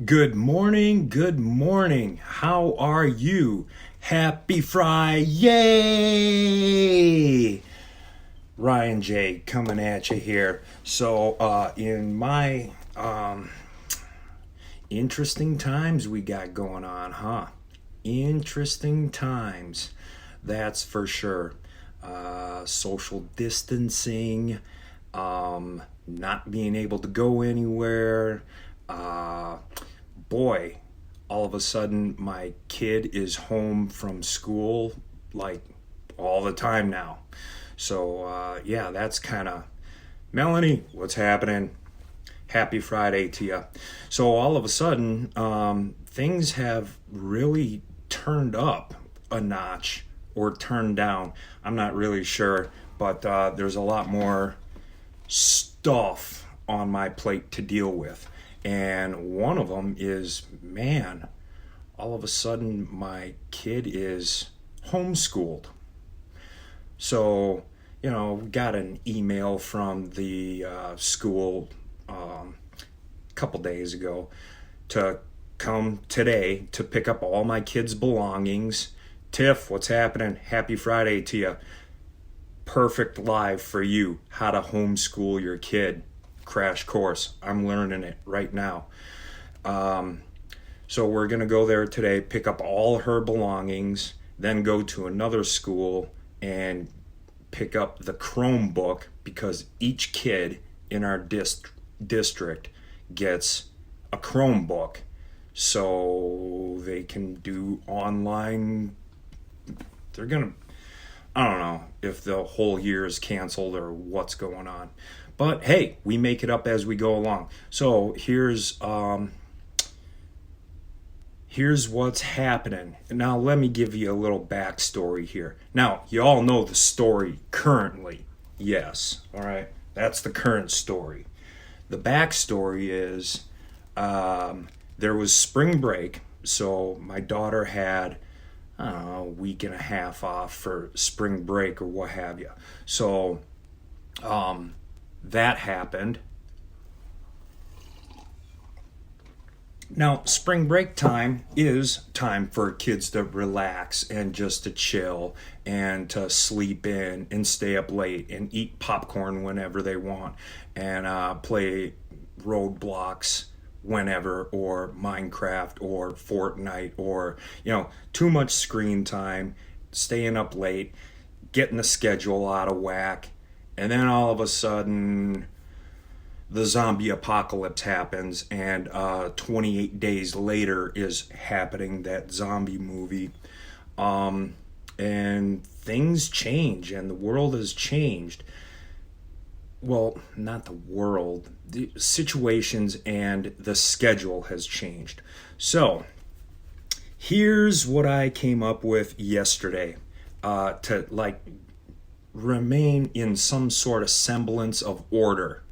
Good morning, good morning. How are you? Happy Friday! Ryan J coming at you here. In my interesting times we got going on, huh? Interesting times, that's for sure. Social distancing, not being able to go anywhere. Uh, Boy, all of a sudden my kid is home from school like all the time now. Yeah, that's kind of Melanie. What's happening? Happy Friday to you. So all of a sudden, things have really turned up a notch or turned down. I'm not really sure, but there's a lot more stuff on my plate to deal with. And one of them is, man, all of a sudden my kid is homeschooled. Got an email from the school a couple days ago to come today to pick up all my kids' belongings. Tiff, what's happening? Happy Friday to you. Perfect live for you. How to homeschool your kid. Crash course. I'm learning it right now. So we're going to go there today, pick up all her belongings, then go to another school and pick up the Chromebook because each kid in our district gets a Chromebook so they can do online. They're going to, I don't know if the whole year is canceled or what's going on. But hey, we make it up as we go along. So here's what's happening. Now let me give you a little backstory here. Now you all know the story currently. Yes, all right. That's the current story. The backstory is there was spring break, so my daughter had a week and a half off for spring break or what have you. So that happened. Now, spring break time is time for kids to relax and just to chill and to sleep in and stay up late and eat popcorn whenever they want and play Roadblocks whenever, or Minecraft or Fortnite, or too much screen time, staying up late, getting the schedule out of whack. And then all of a sudden, the zombie apocalypse happens, and 28 days later is happening, that zombie movie. And things change, and the world has changed. Well, not the world. The situations and the schedule has changed. So, here's what I came up with yesterday to remain in some sort of semblance of order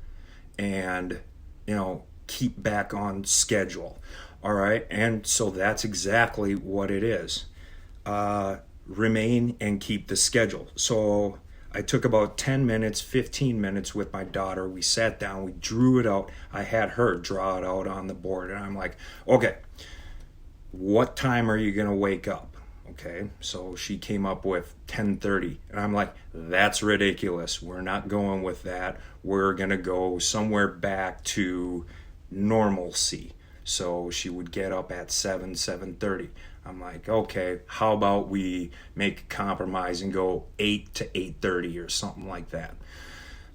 and keep back on schedule. All right, and so that's exactly what it is. Remain and keep the schedule. So I took about 10 minutes, 15 minutes with my daughter. We sat down, we drew it out. I had her draw it out on the board, and I'm like, okay, what time are you gonna wake up? Okay, so she came up with 10:30, and I'm like, that's ridiculous. We're not going with that. We're gonna go somewhere back to normalcy. So she would get up at 7:30. I'm like, okay, how about we make a compromise and go 8 to 8:30 or something like that.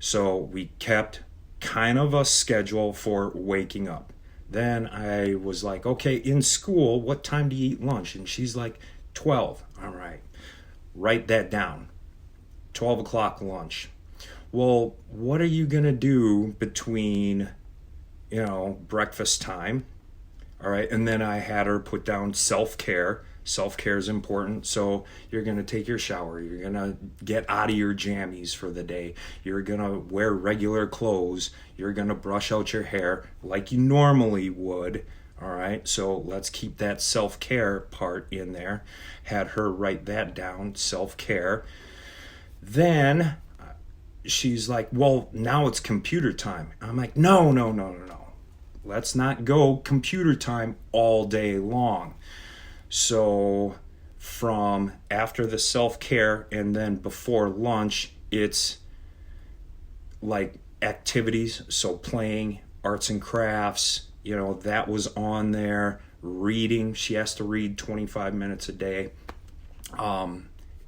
So we kept kind of a schedule for waking up. Then I was like, okay, in school, what time do you eat lunch? And she's like, 12. All right, write that down. 12 o'clock lunch. Well, what are you going to do between, breakfast time? All right, and then I had her put down self-care. Self-care is important. So you're going to take your shower. You're going to get out of your jammies for the day. You're going to wear regular clothes. You're going to brush out your hair like you normally would. All right, so let's keep that self-care part in there. Had her write that down, self-care. Then she's like, well, now it's computer time. I'm like, no. Let's not go computer time all day long. So from after the self-care and then before lunch, it's like activities. So playing, arts and crafts, that was on there. Reading, she has to read 25 minutes a day.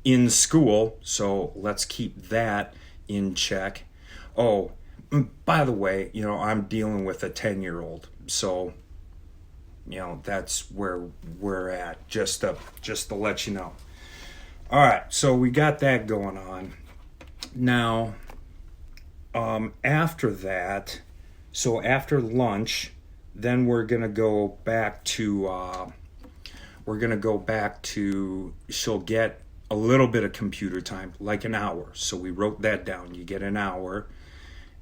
In school, so let's keep that in check. Oh, by the way, I'm dealing with a 10-year-old, so that's where we're at, just to let you know. All right, so we got that going on. Now, after that, so after lunch, then we're gonna go back to she'll get a little bit of computer time, like an hour. So we wrote that down. You get an hour.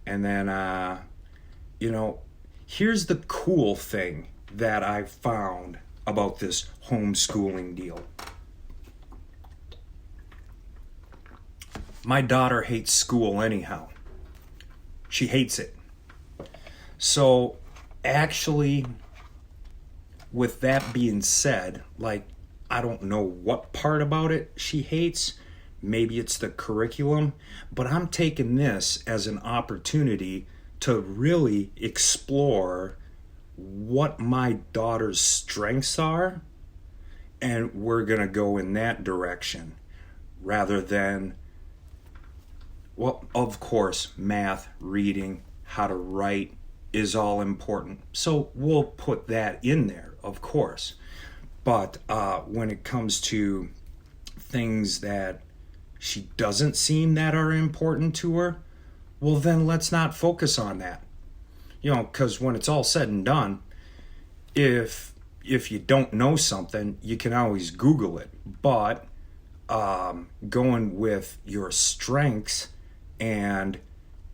And then, here's the cool thing that I found about this homeschooling deal. My daughter hates school anyhow. She hates it. So actually, with that being said, I don't know what part about it she hates. Maybe it's the curriculum, but I'm taking this as an opportunity to really explore what my daughter's strengths are, and we're going to go in that direction rather than, well, of course, math, reading, how to write is all important. So we'll put that in there, of course. But when it comes to things that she doesn't seem that are important to her, well, then let's not focus on that. Because when it's all said and done, if you don't know something, you can always Google it. But going with your strengths and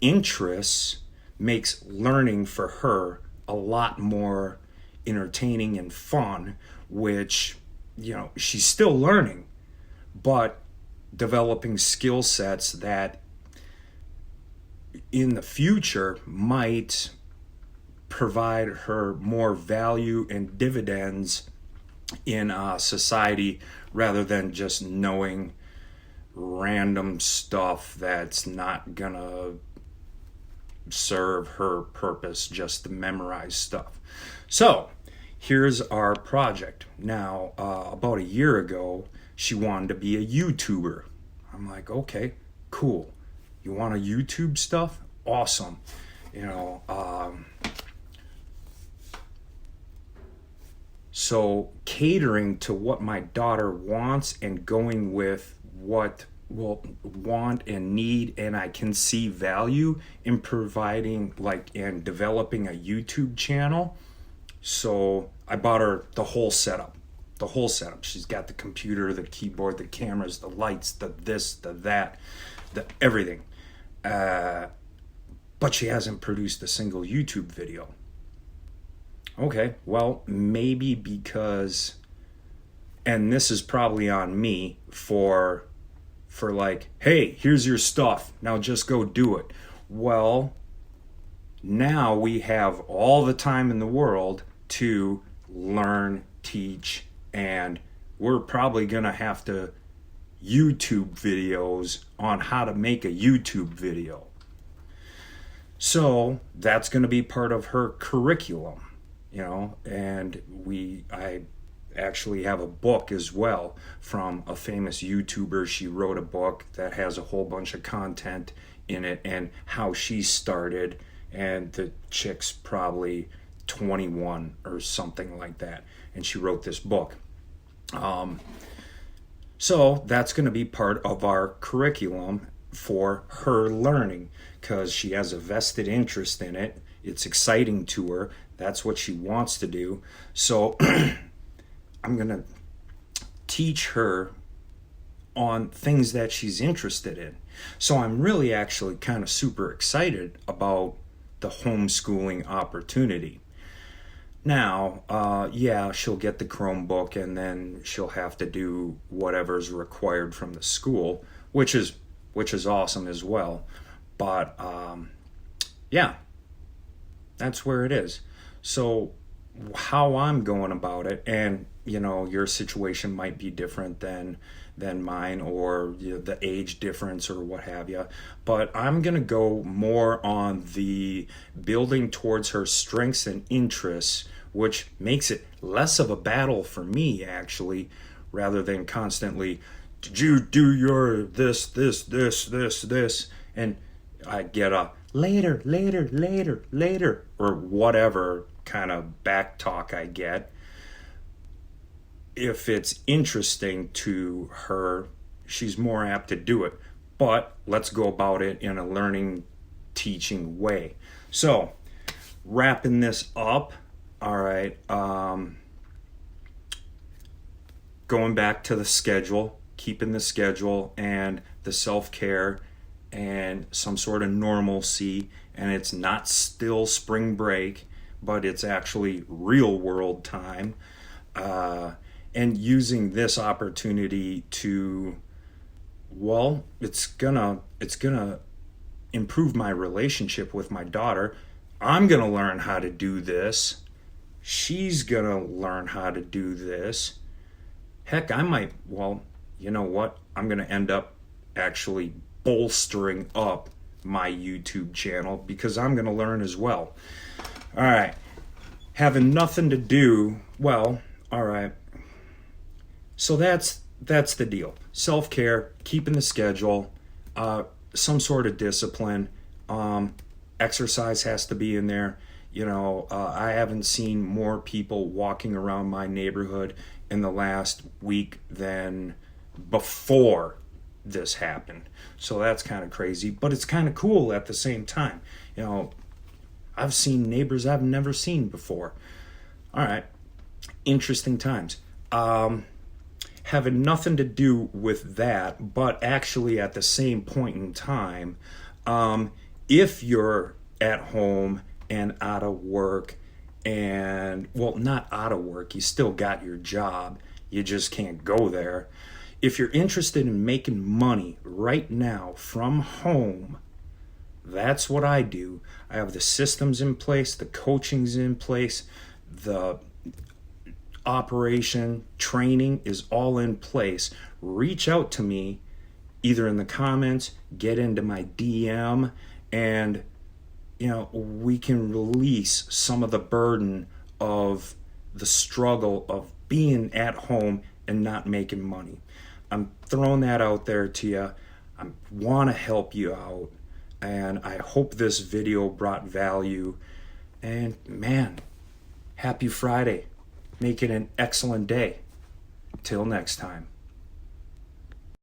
interests makes learning for her a lot more entertaining and fun, which, she's still learning, but developing skill sets that in the future might provide her more value and dividends in society rather than just knowing random stuff that's not gonna serve her purpose, just to memorize stuff. So here's our project. Now, about a year ago, she wanted to be a YouTuber. I'm like, okay, cool. You want to YouTube stuff? Awesome. So catering to what my daughter wants and going with what will want and need, and I can see value in providing and developing a YouTube channel. So I bought her the whole setup. She's got the computer, the keyboard, the cameras, the lights, the this, the that, the everything. But she hasn't produced a single YouTube video. Okay, well, maybe because, and this is probably on me for hey, here's your stuff. Now just go do it. Well, now we have all the time in the world to learn, teach, and we're probably going to have to YouTube videos on how to make a YouTube video. So that's going to be part of her curriculum, and I actually have a book as well from a famous YouTuber. She wrote a book that has a whole bunch of content in it and how she started, and the chick's probably 21 or something like that, and she wrote this book. So that's going to be part of our curriculum for her learning because she has a vested interest in it. It's exciting to her. That's what she wants to do. So I'm going to teach her on things that she's interested in. So I'm really actually kind of super excited about the homeschooling opportunity. Now, she'll get the Chromebook and then she'll have to do whatever's required from the school, which is awesome as well. But that's where it is. So how I'm going about it, and your situation might be different than mine, or the age difference or what have you, but I'm going to go more on the building towards her strengths and interests, which makes it less of a battle for me, actually, rather than constantly, did you do your this, and I get a later, later, later, later, or whatever kind of back talk I get. If it's interesting to her, she's more apt to do it. But let's go about it in a learning, teaching way. So, wrapping this up, all right, going back to the schedule, keeping the schedule and the self care and some sort of normalcy, and it's not still spring break, but it's actually real world time. And using this opportunity to, well, it's gonna improve my relationship with my daughter. I'm gonna learn how to do this. She's gonna learn how to do this. Heck, I might, well, you know what? I'm gonna end up actually bolstering up my YouTube channel because I'm gonna learn as well. All right, having nothing to do, well, all right. So that's the deal. Self-care, keeping the schedule, some sort of discipline. Exercise has to be in there. I haven't seen more people walking around my neighborhood in the last week than before this happened. So that's kind of crazy, but it's kind of cool at the same time. I've seen neighbors I've never seen before. All right, interesting times. Having nothing to do with that, but actually at the same point in time, if you're at home and out of work, and, well, not out of work, you still got your job, you just can't go there. If you're interested in making money right now from home, that's what I do. I have the systems in place, the coaching's in place, the operation, training is all in place. Reach out to me either in the comments, get into my DM, and we can release some of the burden of the struggle of being at home and not making money. I'm throwing that out there to you. I want to help you out, and I hope this video brought value. And man, happy Friday. Make it an excellent day. Till next time.